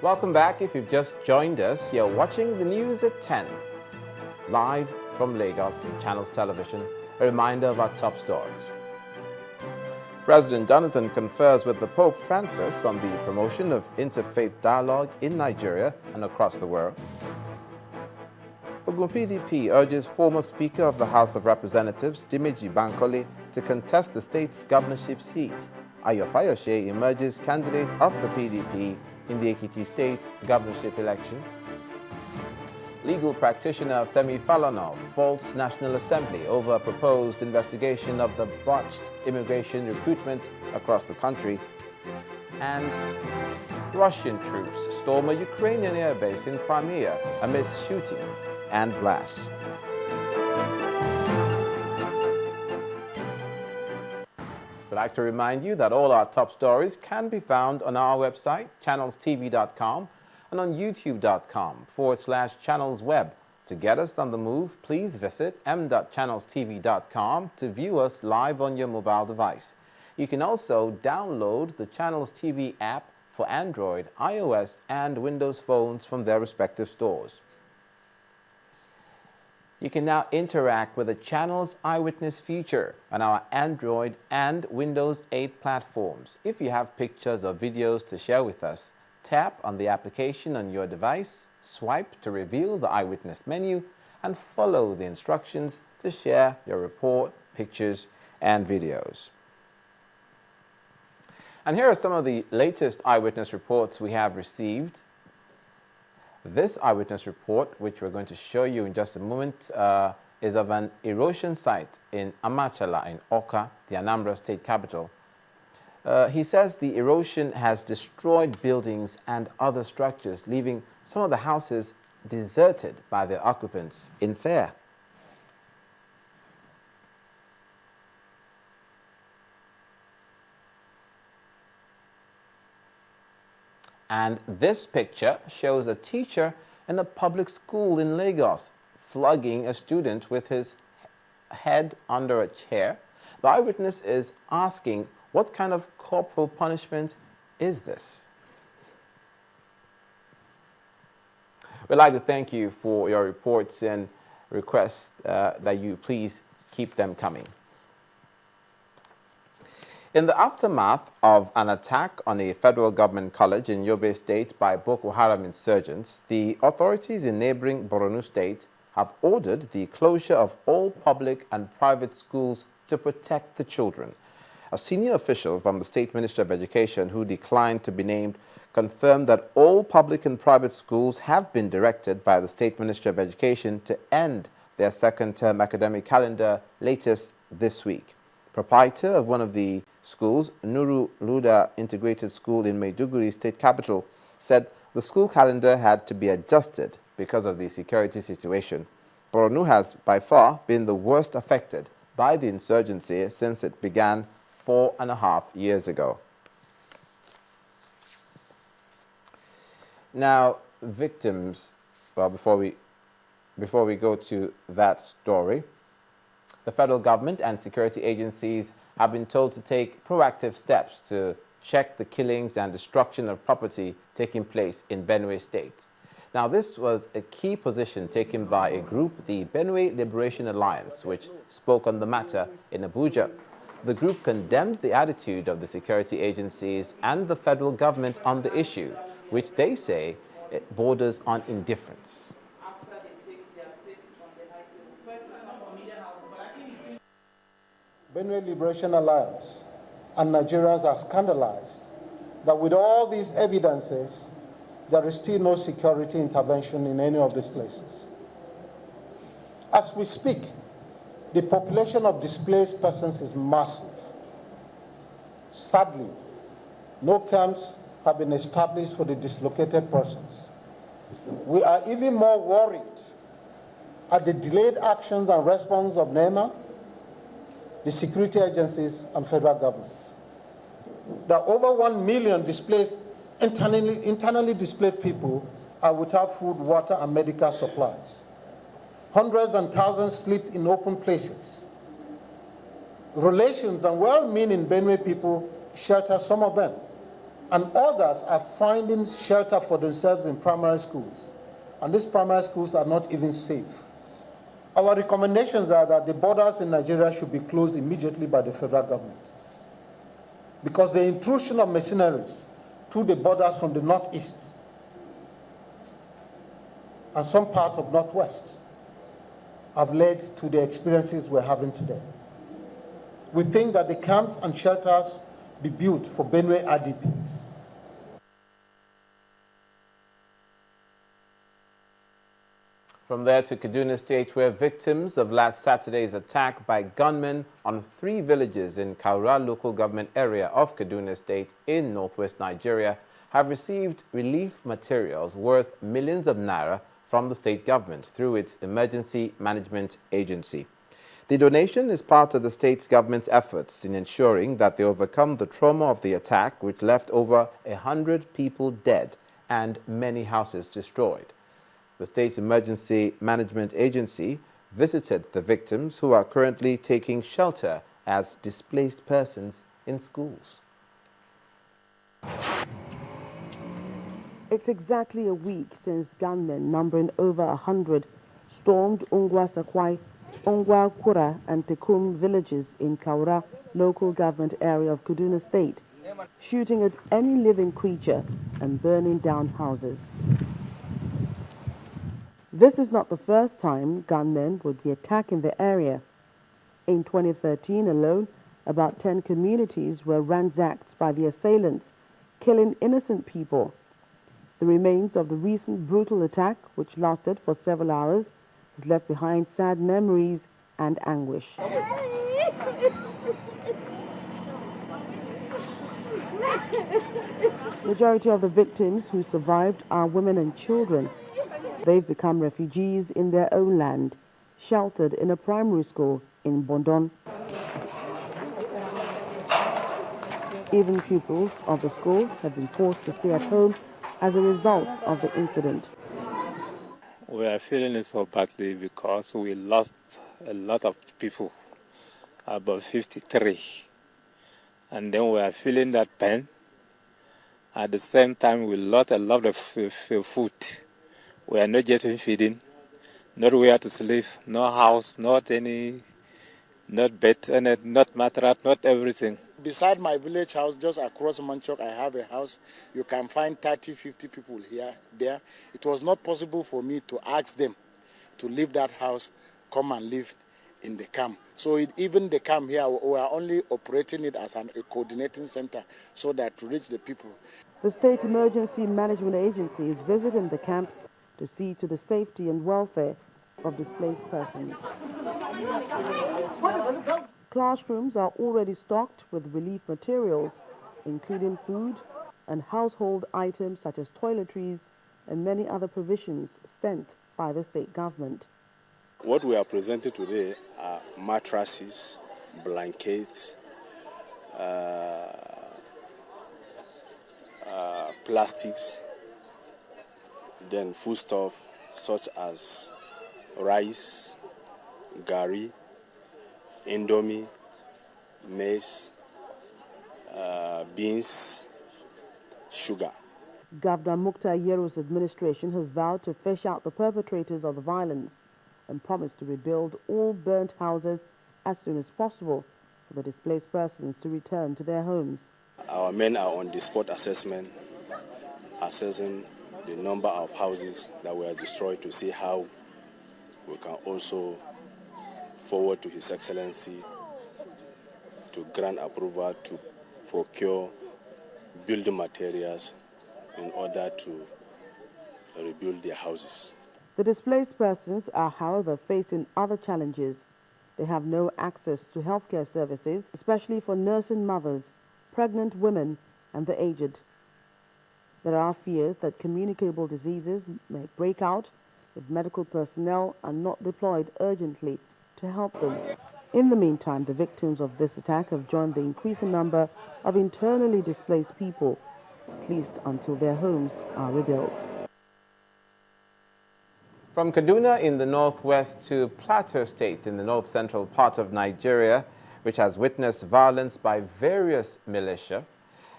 Welcome back. If you've just joined us, you're watching the news at 10, live from Lagos in Channels Television. A reminder of our top stories. President Jonathan confers with the Pope Francis on the promotion of interfaith dialogue in Nigeria and across the world. Ogun PDP urges former Speaker of the House of Representatives, Dimeji Bankole, to contest the state's governorship seat. Ayo Fayose emerges candidate of the PDP in the Ekiti State governorship election. Legal practitioner Femi Falana faults National Assembly over a proposed investigation of the botched immigration recruitment across the country. And Russian troops storm a Ukrainian airbase in Crimea amidst shooting and blasts. I'd like to remind you that all our top stories can be found on our website, ChannelsTV.com, and on YouTube.com/ChannelsWeb. To get us on the move, please visit m.channelstv.com to view us live on your mobile device. You can also download the Channels TV app for Android, iOS, and Windows phones from their respective stores. You can now interact with the Channels Eyewitness feature on our Android and Windows 8 platforms. If you have pictures or videos to share with us, tap on the application on your device, swipe to reveal the Eyewitness menu, and follow the instructions to share your report, pictures, and videos. And here are some of the latest eyewitness reports we have received. This eyewitness report, which we're going to show you in just a moment, is of an erosion site in Amachala in Awka, the Anambra State capital. He says the erosion has destroyed buildings and other structures, leaving some of the houses deserted by their occupants in fear. And this picture shows a teacher in a public school in Lagos flogging a student with his head under a chair. The eyewitness is asking, what kind of corporal punishment is this? We'd like to thank you for your reports and request that you please keep them coming. In the aftermath of an attack on a federal government college in Yobe State by Boko Haram insurgents, the authorities in neighboring Borno State have ordered the closure of all public and private schools to protect the children. A senior official from the State Ministry of Education, who declined to be named, confirmed that all public and private schools have been directed by the State Ministry of Education to end their second-term academic calendar latest this week. Proprietor of one of the schools, Nuru Luda Integrated School in Maiduguri State Capital, said the school calendar had to be adjusted because of the security situation. Borno has by far been the worst affected by the insurgency since it began 4.5 years ago. Now, victims, well, before we go to that story, the federal government and security agencies have been told to take proactive steps to check the killings and destruction of property taking place in Benue State. Now, this was a key position taken by a group, the Benue Liberation Alliance, which spoke on the matter in Abuja. The group condemned the attitude of the security agencies and the federal government on the issue, which they say it borders on indifference. Benue Liberation Alliance and Nigerians are scandalized that with all these evidences, there is still no security intervention in any of these places. As we speak, the population of displaced persons is massive. Sadly, no camps have been established for the dislocated persons. We are even more worried at the delayed actions and response of NEMA, the security agencies, and federal government. There are over 1 million displaced, internally displaced people are without food, water, and medical supplies. Hundreds and thousands sleep in open places. relations and well-meaning Benue people shelter some of them, and others are finding shelter for themselves in primary schools, and these primary schools are not even safe. Our recommendations are that the borders in Nigeria should be closed immediately by the federal government, because the intrusion of mercenaries through the borders from the northeast and some part of northwest have led to the experiences we're having today. We think that the camps and shelters be built for Benue IDPs. From there to Kaduna State, where victims of last Saturday's attack by gunmen on 3 villages in Kaura local government area of Kaduna State in northwest Nigeria have received relief materials worth millions of naira from the state government through its Emergency Management Agency. The donation is part of the state government's efforts in ensuring that they overcome the trauma of the attack, which left over 100 people dead and many houses destroyed. The State Emergency Management Agency visited the victims, who are currently taking shelter as displaced persons in schools. It's exactly a week since gunmen numbering over 100 stormed Ungwa Sakwai, Ungwa Kura and Tekum villages in Kaura local government area of Kaduna State, shooting at any living creature and burning down houses. This is not the first time gunmen would be attacking the area. In 2013 alone, about 10 communities were ransacked by the assailants, killing innocent people. The remains of the recent brutal attack, which lasted for several hours, has left behind sad memories and anguish. Majority of the victims who survived are women and children. They've become refugees in their own land, sheltered in a primary school in Bondon. Even pupils of the school have been forced to stay at home as a result of the incident. We are feeling it so badly because we lost a lot of people, about 53. And then we are feeling that pain. At the same time, we lost a lot of food. We are not getting feeding, not where to sleep, no house, not bed, and not mattress, not everything. Beside my village house, just across Manchok, I have a house. You can find 30, 50 people there. It was not possible for me to ask them to leave that house, come and live in the camp. So even the camp here, we are only operating it as a coordinating center so that to reach the people. The State Emergency Management Agency is visiting the camp to see to the safety and welfare of displaced persons. Classrooms are already stocked with relief materials, including food and household items such as toiletries and many other provisions sent by the state government. What we are presenting today are mattresses, blankets, plastics, then foodstuff such as rice, gari, indomie, maize, beans, sugar. Governor Mukhtar Yero's administration has vowed to fish out the perpetrators of the violence and promised to rebuild all burnt houses as soon as possible for the displaced persons to return to their homes. Our men are on the spot assessment, assessing the number of houses that were destroyed to see how we can also forward to His Excellency to grant approval to procure building materials in order to rebuild their houses. The displaced persons are, however, facing other challenges. They have no access to healthcare services, especially for nursing mothers, pregnant women, and the aged. There are fears that communicable diseases may break out if medical personnel are not deployed urgently to help them. In the meantime, the victims of this attack have joined the increasing number of internally displaced people, at least until their homes are rebuilt. From Kaduna in the northwest to Plateau State in the north-central part of Nigeria, which has witnessed violence by various militia,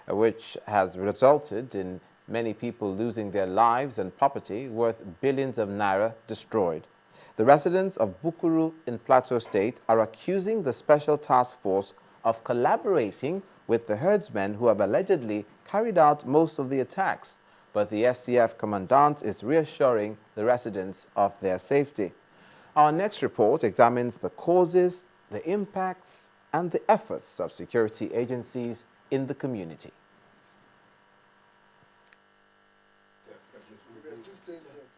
which has resulted in many people losing their lives and property worth billions of naira destroyed. The residents of Bukuru in Plateau State are accusing the Special Task Force of collaborating with the herdsmen who have allegedly carried out most of the attacks, but the STF commandant is reassuring the residents of their safety. Our next report examines the causes, the impacts, and the efforts of security agencies in the community.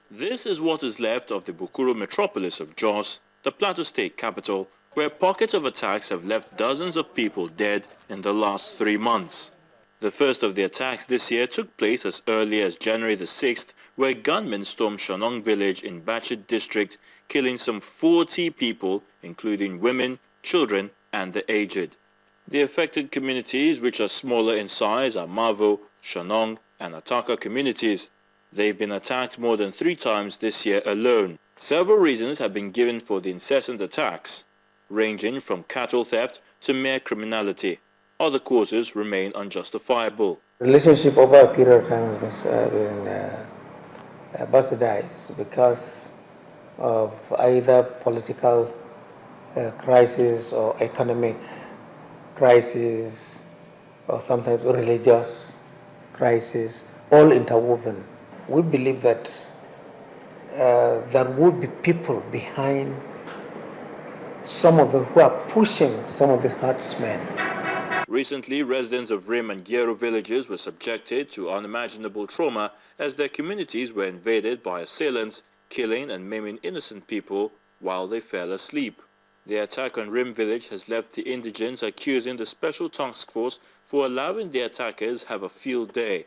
This is what is left of the Bukuru metropolis of Jos, the Plateau State capital, where pockets of attacks have left dozens of people dead in the last 3 months. The first of the attacks this year took place as early as January the 6th, where gunmen stormed Shanong village in Bachit district, killing some 40 people, including women, children, and the aged. The affected communities, which are smaller in size, are Mavo, Shanong, and Ataka communities. They've been attacked more than 3 times this year alone. Several reasons have been given for the incessant attacks, ranging from cattle theft to mere criminality. Other causes remain unjustifiable. Relationship over a period of time has been bastardized because of either political crisis or economic crisis or sometimes religious crisis, all interwoven. We believe that there would be people behind some of them who are pushing some of these herdsmen. Recently, residents of Rim and Gero villages were subjected to unimaginable trauma as their communities were invaded by assailants, killing and maiming innocent people while they fell asleep. The attack on Rim village has left the indigents accusing the Special Task Force for allowing the attackers have a field day,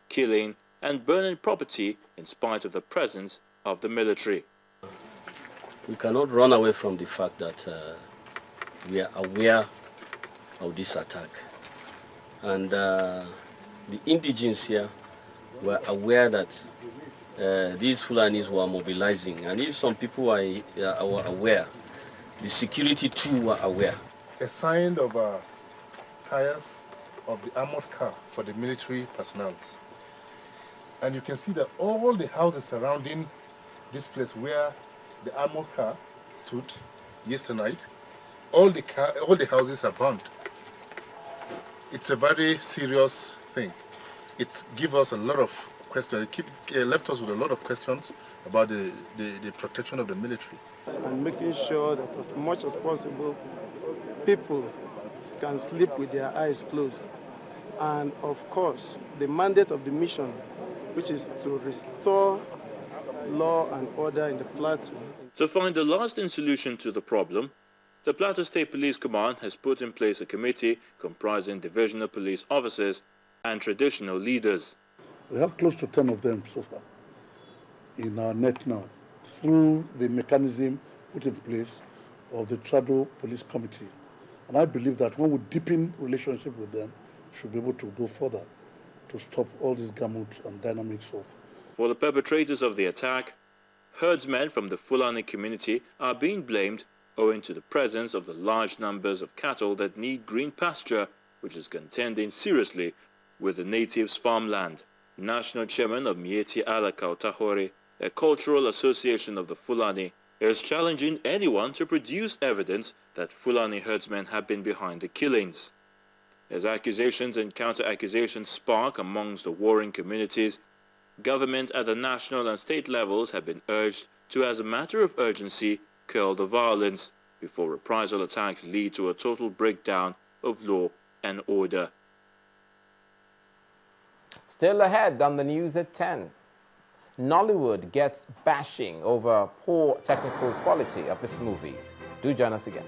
killing and burning property in spite of the presence of the military. We cannot run away from the fact that we are aware of this attack. And the indigents here were aware that these Fulanis were mobilizing. And if some people were aware, the security too were aware. A sign of tires of the armored car for the military personnel. And you can see that all the houses surrounding this place where the armored car stood yesterday night, all the houses are burned. It's a very serious thing. It's gives us a lot of questions. It left us with a lot of questions about the protection of the military. And making sure that as much as possible, people can sleep with their eyes closed. And of course, the mandate of the mission, which is to restore law and order in the plateau. To find a lasting solution to the problem, the Plateau State Police Command has put in place a committee comprising divisional police officers and traditional leaders. We have close to 10 of them so far in our net now, through the mechanism put in place of the Tribal Police Committee. And I believe that when we deepen relationship with them, we should be able to go further to stop all these gamut and dynamics of. For the perpetrators of the attack, herdsmen from the Fulani community are being blamed owing to the presence of the large numbers of cattle that need green pasture, which is contending seriously with the natives' farmland. National Chairman of Mieti Ala Kautahore, a cultural association of the Fulani, is challenging anyone to produce evidence that Fulani herdsmen have been behind the killings. As accusations and counter-accusations spark amongst the warring communities, government at the national and state levels have been urged to, as a matter of urgency, curb the violence before reprisal attacks lead to a total breakdown of law and order. Still ahead on the news at 10. Nollywood gets bashing over poor technical quality of its movies. Do join us again.